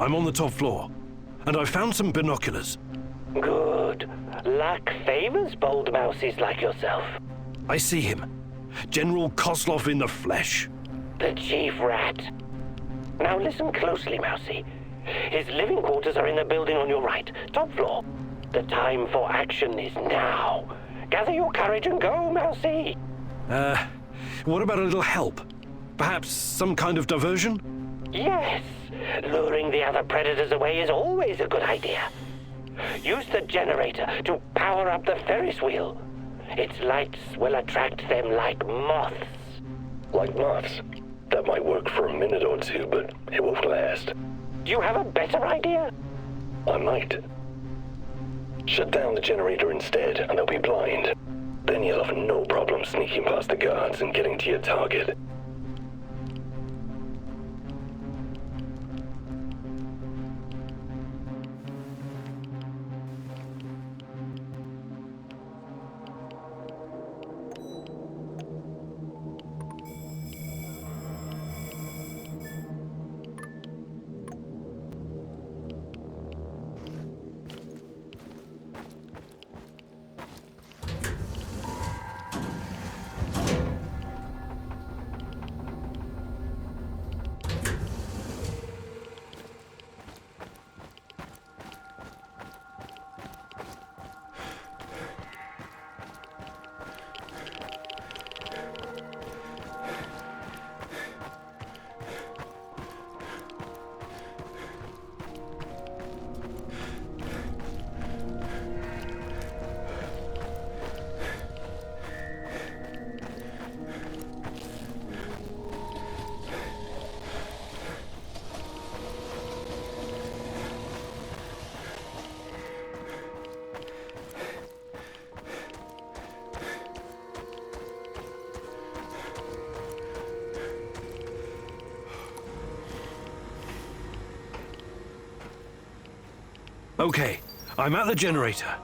I'm on the top floor, and I found some binoculars. Good. Luck favors bold mousies like yourself. I see him. General Kozlov in the flesh. The chief rat. Now listen closely, Mousy. His living quarters are in the building on your right, top floor. The time for action is now. Gather your courage and go, Mousy. What about a little help? Perhaps some kind of diversion? Yes. Luring the other predators away is always a good idea. Use the generator to power up the Ferris wheel. Its lights will attract them like moths. Like moths? That might work for a minute or two, but it won't last. Do you have a better idea? I might. Shut down the generator instead, and they'll be blind. Then you'll have no problem sneaking past the guards and getting to your target. Okay, I'm at the generator.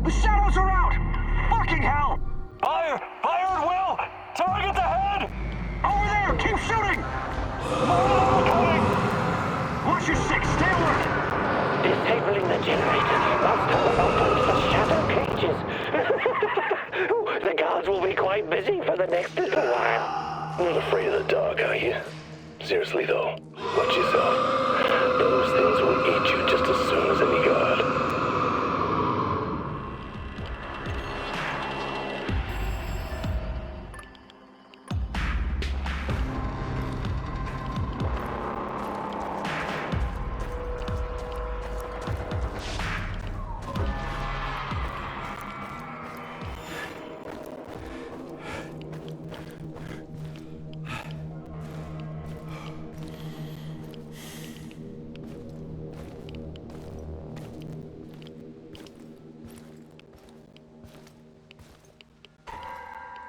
The shadows are out! Fucking hell! Fire! Fire at will! Target the head! Over there! Keep shooting! More coming! Watch your six! Stay alert! Disabling the generator must have opened the shadow cages. The guards will be quite busy for the next little while. Not afraid of the dark, are you? Seriously though, watch yourself. Those things will eat you just as soon as any guard.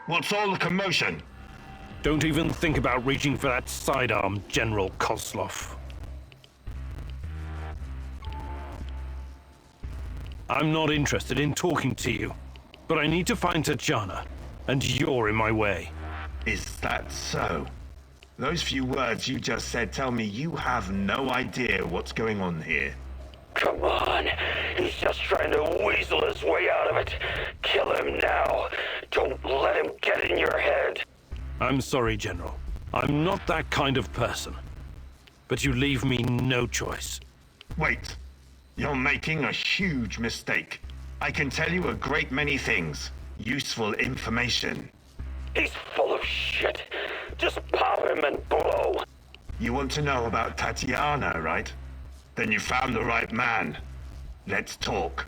What's all the commotion? Don't even think about reaching for that sidearm, General Kozlov. I'm not interested in talking to you, but I need to find Tatiana, and you're in my way. Is that so? Those few words you just said tell me you have no idea what's going on here. Come on. He's just trying to weasel his way out of it. Kill him now. Don't let him get in your head. I'm sorry, General. I'm not that kind of person. But you leave me no choice. Wait. You're making a huge mistake. I can tell you a great many things. Useful information. He's full of shit. Just pop him and blow. You want to know about Tatiana, right? Then you found the right man. Let's talk.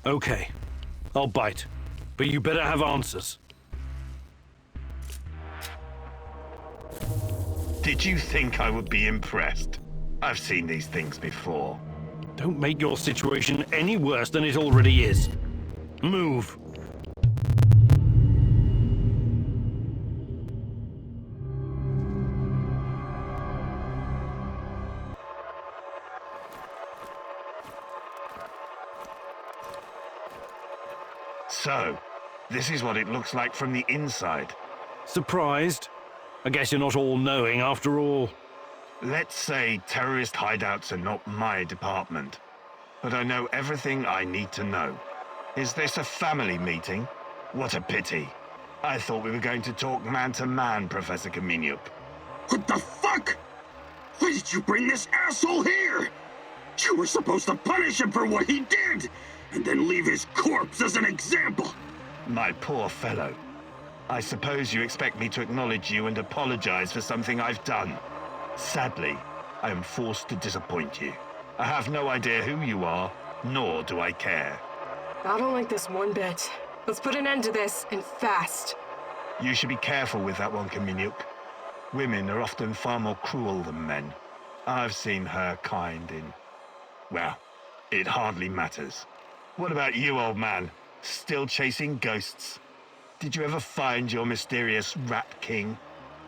Okay, I'll bite. But you better have answers. Did you think I would be impressed? I've seen these things before. Don't make your situation any worse than it already is. Move. So, this is what it looks like from the inside. Surprised? I guess you're not all-knowing after all. Let's say terrorist hideouts are not my department, but I know everything I need to know. Is this a family meeting? What a pity. I thought we were going to talk man-to-man, Professor Kaminyuk. What the fuck? Why did you bring this asshole here? You were supposed to punish him for what he did, and then leave his corpse as an example. My poor fellow. I suppose you expect me to acknowledge you and apologize for something I've done. Sadly, I am forced to disappoint you. I have no idea who you are, nor do I care. I don't like this one bit. Let's put an end to this, and fast. You should be careful with that one, Kaminyuk. Women are often far more cruel than men. I've seen her kind in... well, it hardly matters. What about you, old man? Still chasing ghosts? Did you ever find your mysterious Rat King?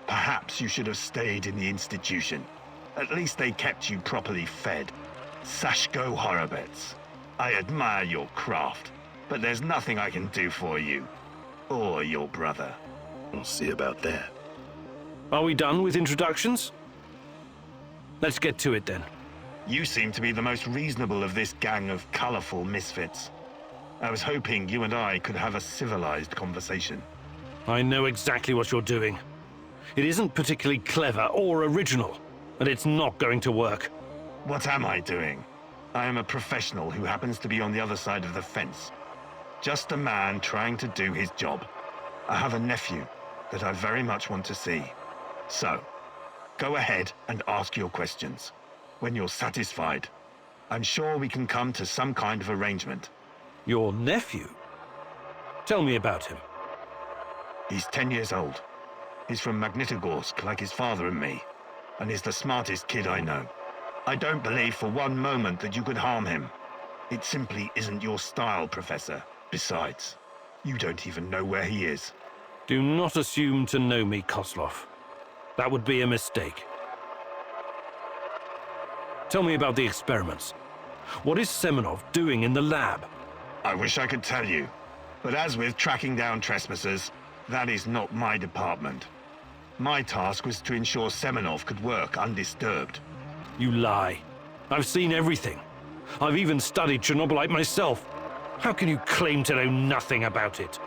Perhaps you should have stayed in the institution. At least they kept you properly fed. Sashko Horobets. I admire your craft, but there's nothing I can do for you. Or your brother. We'll see about that. Are we done with introductions? Let's get to it then. You seem to be the most reasonable of this gang of colorful misfits. I was hoping you and I could have a civilized conversation. I know exactly what you're doing. It isn't particularly clever or original, and it's not going to work. What am I doing? I am a professional who happens to be on the other side of the fence. Just a man trying to do his job. I have a nephew that I very much want to see. So, go ahead and ask your questions. When you're satisfied, I'm sure we can come to some kind of arrangement. Your nephew? Tell me about him. He's 10 years old. He's from Magnitogorsk, like his father and me, and he's the smartest kid I know. I don't believe for one moment that you could harm him. It simply isn't your style, Professor. Besides, you don't even know where he is. Do not assume to know me, Kozlov. That would be a mistake. Tell me about the experiments. What is Semenov doing in the lab? I wish I could tell you, but as with tracking down trespassers, that is not my department. My task was to ensure Semenov could work undisturbed. You lie. I've seen everything. I've even studied Chernobylite myself. How can you claim to know nothing about it?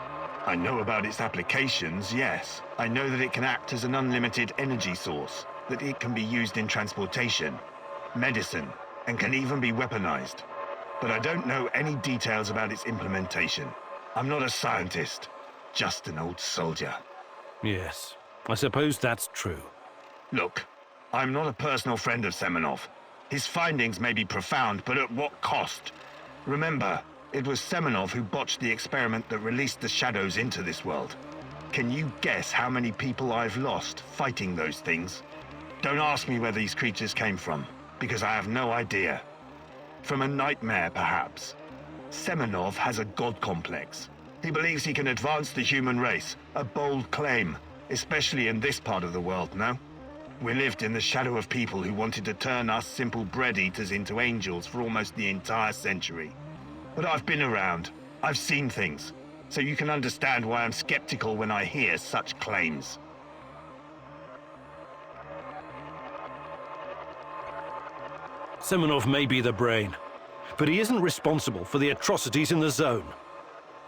I know about its applications, yes. I know that it can act as an unlimited energy source, that it can be used in transportation, medicine, and can even be weaponized. But I don't know any details about its implementation. I'm not a scientist, just an old soldier. Yes, I suppose that's true. Look, I'm not a personal friend of Semenov. His findings may be profound, but at what cost? Remember, it was Semenov who botched the experiment that released the shadows into this world. Can you guess how many people I've lost fighting those things? Don't ask me where these creatures came from, because I have no idea. From a nightmare, perhaps. Semenov has a god complex. He believes he can advance the human race, a bold claim, especially in this part of the world, no? We lived in the shadow of people who wanted to turn us simple bread-eaters into angels for almost the entire century. But I've been around. I've seen things. So you can understand why I'm skeptical when I hear such claims. Semenov may be the brain, but he isn't responsible for the atrocities in the zone.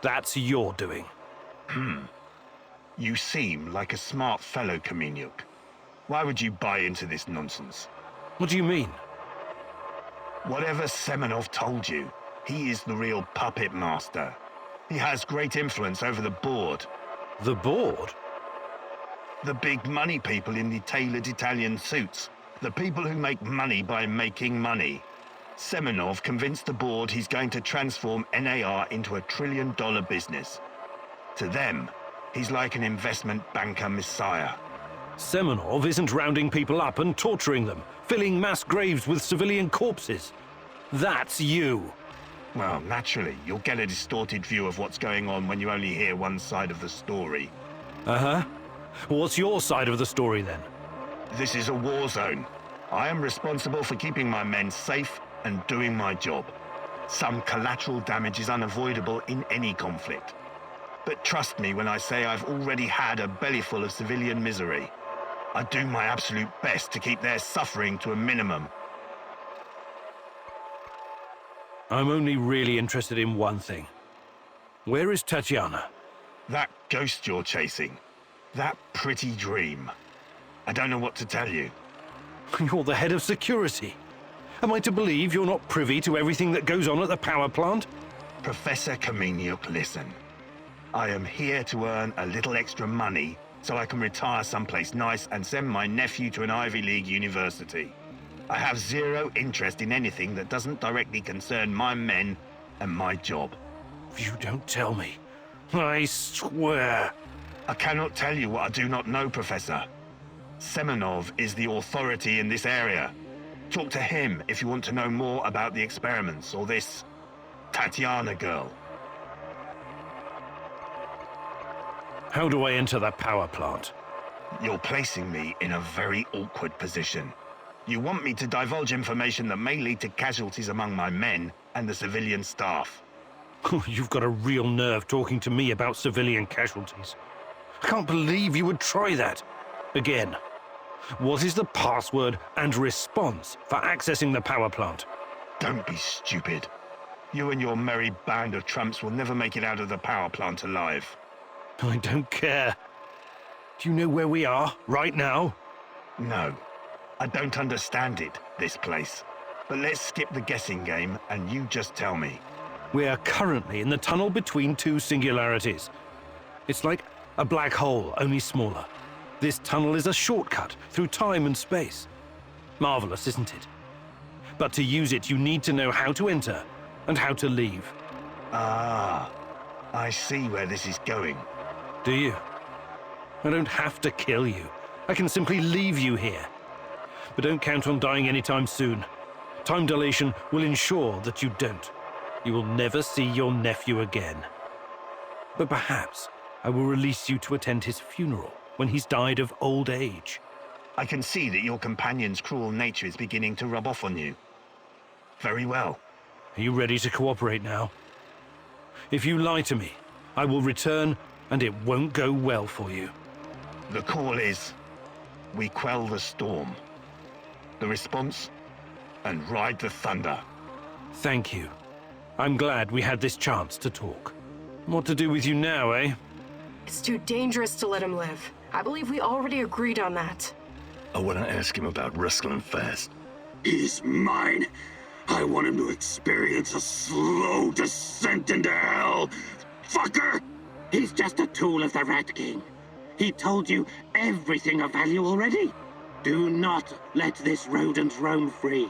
That's your doing. You seem like a smart fellow, Kaminyuk. Why would you buy into this nonsense? What do you mean? Whatever Semenov told you, he is the real puppet master. He has great influence over the board. The board? The big money people in the tailored Italian suits. The people who make money by making money. Semenov convinced the board he's going to transform NAR into a $1 trillion business. To them, he's like an investment banker messiah. Semenov isn't rounding people up and torturing them, filling mass graves with civilian corpses. That's you. Well, naturally, you'll get a distorted view of what's going on when you only hear one side of the story. Uh-huh. What's your side of the story, then? This is a war zone. I am responsible for keeping my men safe and doing my job. Some collateral damage is unavoidable in any conflict. But trust me when I say I've already had a bellyful of civilian misery. I do my absolute best to keep their suffering to a minimum. I'm only really interested in one thing. Where is Tatiana? That ghost you're chasing. That pretty dream. I don't know what to tell you. You're the head of security. Am I to believe you're not privy to everything that goes on at the power plant? Professor Kameniuk, listen. I am here to earn a little extra money so I can retire someplace nice and send my nephew to an Ivy League university. I have zero interest in anything that doesn't directly concern my men and my job. You don't tell me. I swear. I cannot tell you what I do not know, Professor. Semenov is the authority in this area. Talk to him if you want to know more about the experiments or this Tatiana girl. How do I enter that power plant? You're placing me in a very awkward position. You want me to divulge information that may lead to casualties among my men and the civilian staff. You've got a real nerve talking to me about civilian casualties. I can't believe you would try that. Again, what is the password and response for accessing the power plant? Don't be stupid. You and your merry band of trumps will never make it out of the power plant alive. I don't care. Do you know where we are right now? No. I don't understand it, this place. But let's skip the guessing game and you just tell me. We are currently in the tunnel between two singularities. It's like a black hole, only smaller. This tunnel is a shortcut through time and space. Marvelous, isn't it? But to use it, you need to know how to enter and how to leave. Ah, I see where this is going. Do you? I don't have to kill you. I can simply leave you here. But don't count on dying anytime soon. Time dilation will ensure that you don't. You will never see your nephew again. But perhaps I will release you to attend his funeral when he's died of old age. I can see that your companion's cruel nature is beginning to rub off on you. Very well. Are you ready to cooperate now? If you lie to me, I will return and it won't go well for you. The call is, we quell the storm. The response, and ride the thunder. Thank you. I'm glad we had this chance to talk. What to do with you now, eh? It's too dangerous to let him live. I believe we already agreed on that. I want to ask him about wrestling fast. He's mine. I want him to experience a slow descent into hell. Fucker! He's just a tool of the Rat King. He told you everything of value already. Do not let this rodent roam free.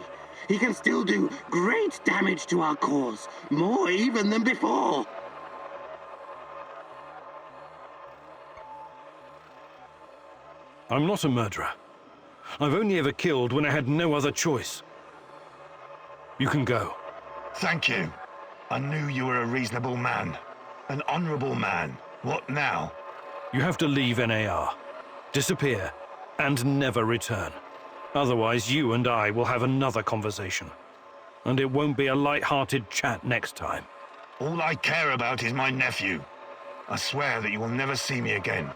He can still do great damage to our cause, more even than before. I'm not a murderer. I've only ever killed when I had no other choice. You can go. Thank you. I knew you were a reasonable man. An honorable man. What now? You have to leave NAR, disappear, and never return. Otherwise, you and I will have another conversation. And it won't be a light-hearted chat next time. All I care about is my nephew. I swear that you will never see me again.